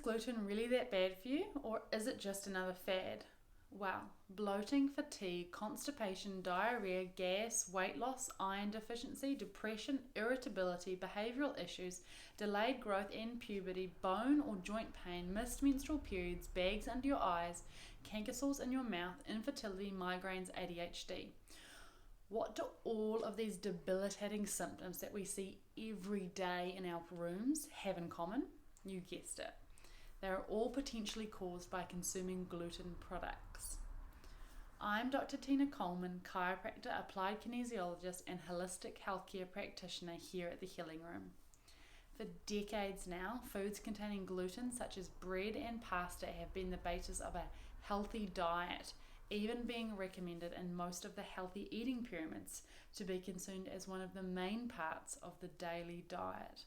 Is gluten really that bad for you, or is it just another fad? Well, bloating, fatigue, constipation, diarrhea, gas, weight loss, iron deficiency, depression, irritability, behavioural issues, delayed growth and puberty, bone or joint pain, missed menstrual periods, bags under your eyes, canker sores in your mouth, infertility, migraines, ADHD. What do all of these debilitating symptoms that we see every day in our rooms have in common? You guessed it. They are all potentially caused by consuming gluten products. I'm Dr. Tina Coleman, chiropractor, applied kinesiologist, and holistic healthcare practitioner here at the Healing Room. For decades now, foods containing gluten such as bread and pasta have been the basis of a healthy diet, even being recommended in most of the healthy eating pyramids to be consumed as one of the main parts of the daily diet.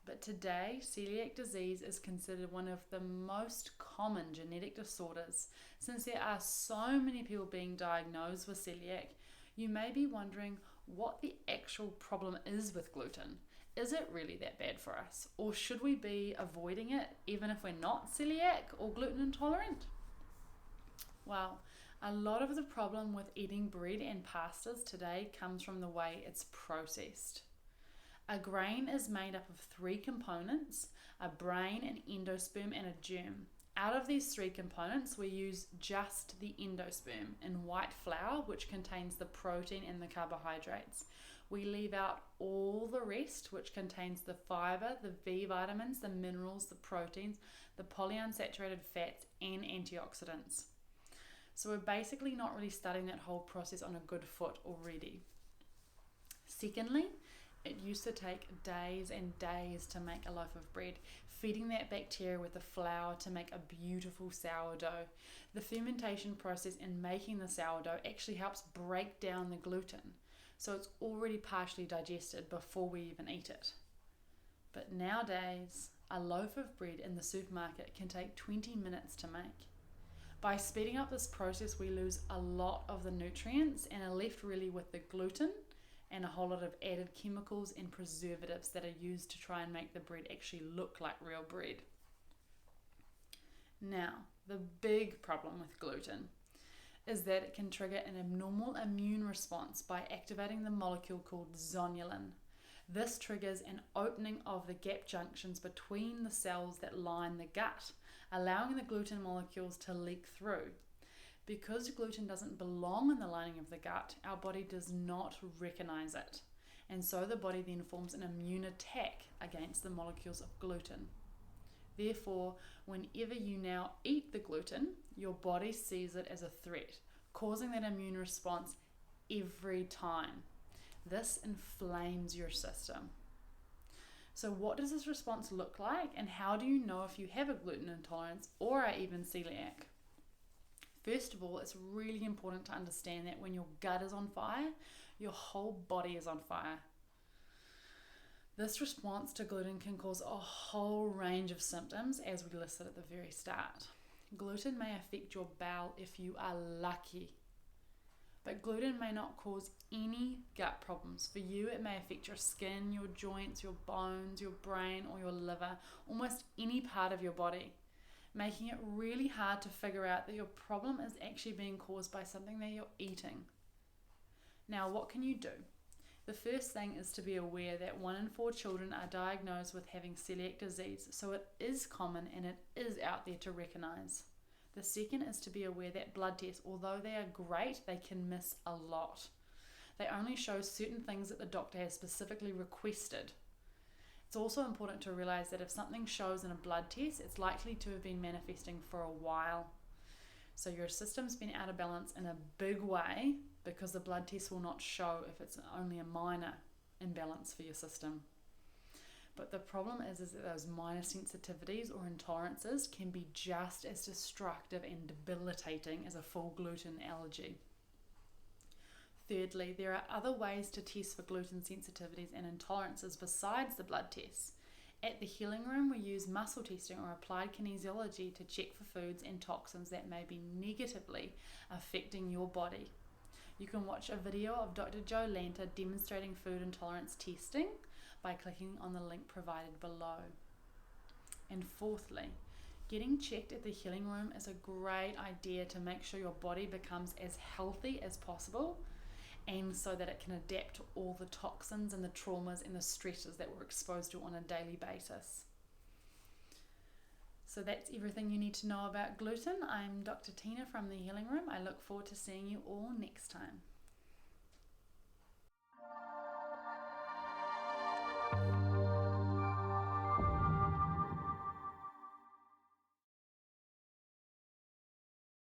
But today, celiac disease is considered one of the most common genetic disorders. Since there are so many people being diagnosed with celiac, you may be wondering what the actual problem is with gluten. Is it really that bad for us? Or should we be avoiding it even if we're not celiac or gluten intolerant? Well, a lot of the problem with eating bread and pastas today comes from the way it's processed. A grain is made up of 3 components: a brain, an endosperm, and a germ. Out of these 3 components, we use just the endosperm in white flour, which contains the protein and the carbohydrates. We leave out all the rest, which contains the fiber, the B vitamins, the minerals, the proteins, the polyunsaturated fats, and antioxidants. So we're basically not really starting that whole process on a good foot already. Secondly, it used to take days and days to make a loaf of bread, feeding that bacteria with the flour to make a beautiful sourdough. The fermentation process in making the sourdough actually helps break down the gluten, so it's already partially digested before we even eat it. But nowadays, a loaf of bread in the supermarket can take 20 minutes to make. By speeding up this process, we lose a lot of the nutrients and are left really with the gluten and a whole lot of added chemicals and preservatives that are used to try and make the bread actually look like real bread. Now, the big problem with gluten is that it can trigger an abnormal immune response by activating the molecule called zonulin. This triggers an opening of the gap junctions between the cells that line the gut, allowing the gluten molecules to leak through. Because gluten doesn't belong in the lining of the gut, our body does not recognize it. And so the body then forms an immune attack against the molecules of gluten. Therefore, whenever you now eat the gluten, your body sees it as a threat, causing that immune response every time. This inflames your system. So what does this response look like, and how do you know if you have a gluten intolerance or are even celiac? First of all, it's really important to understand that when your gut is on fire, your whole body is on fire. This response to gluten can cause a whole range of symptoms, as we listed at the very start. Gluten may affect your bowel if you are lucky, but gluten may not cause any gut problems. For you, it may affect your skin, your joints, your bones, your brain, or your liver, almost any part of your body, making it really hard to figure out that your problem is actually being caused by something that you're eating. Now, what can you do? The first thing is to be aware that 1 in 4 children are diagnosed with having celiac disease, so it is common and it is out there to recognize. The second is to be aware that blood tests, although they are great, they can miss a lot. They only show certain things that the doctor has specifically requested. It's also important to realize that if something shows in a blood test, it's likely to have been manifesting for a while. So your system's been out of balance in a big way because the blood test will not show if it's only a minor imbalance for your system. But the problem is that those minor sensitivities or intolerances can be just as destructive and debilitating as a full gluten allergy. Thirdly, there are other ways to test for gluten sensitivities and intolerances besides the blood tests. At the Healing Room, we use muscle testing or applied kinesiology to check for foods and toxins that may be negatively affecting your body. You can watch a video of Dr Jolanta demonstrating food intolerance testing by clicking on the link provided below. And fourthly, getting checked at the healing room is a great idea to make sure your body becomes as healthy as possible, and so that it can adapt to all the toxins and the traumas and the stresses that we're exposed to on a daily basis. So that's everything you need to know about gluten. I'm Dr. Tina from the Healing Room. I look forward to seeing you all next time.